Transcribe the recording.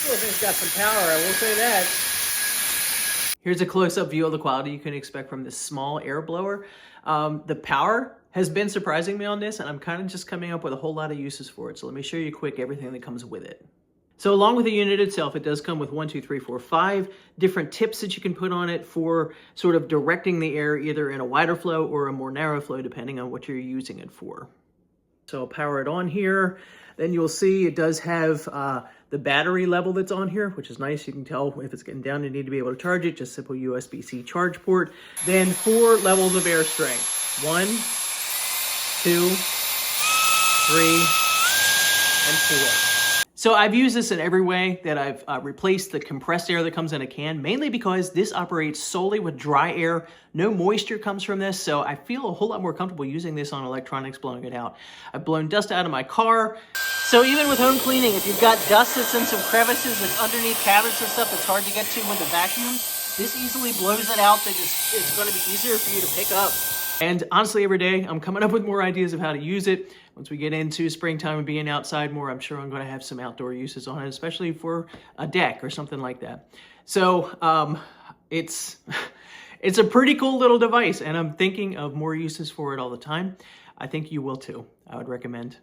Well, thing's got some power, I will say that. Here's a close-up view of the quality you can expect from this small air blower. The power has been surprising me on this, and I'm kind of just coming up with a whole lot of uses for it. So let me show you quick everything that comes with it. So along with the unit itself, it does come with 5 different tips that you can put on it for sort of directing the air either in a wider flow or a more narrow flow, depending on what you're using it for. So I'll power it on here. Then you'll see it does have the battery level that's on here, which is nice. You can tell if it's getting down, you need to be able to charge it. Just simple USB-C charge port. Then 4 levels of air strength. 1, 2, 3, and 4. So I've used this in every way that I've replaced the compressed air that comes in a can, mainly because this operates solely with dry air. No moisture comes from this, so I feel a whole lot more comfortable using this on electronics, blowing it out. I've blown dust out of my car. So even with home cleaning, if you've got dust that's in some crevices, that's underneath cabinets and stuff that's hard to get to with a vacuum, this easily blows it out. That it's going to be easier for you to pick up. And honestly, every day I'm coming up with more ideas of how to use it. Once we get into springtime and being outside more, I'm sure I'm going to have some outdoor uses on it, especially for a deck or something like that. So it's a pretty cool little device, and I'm thinking of more uses for it all the time. I think you will too. I would recommend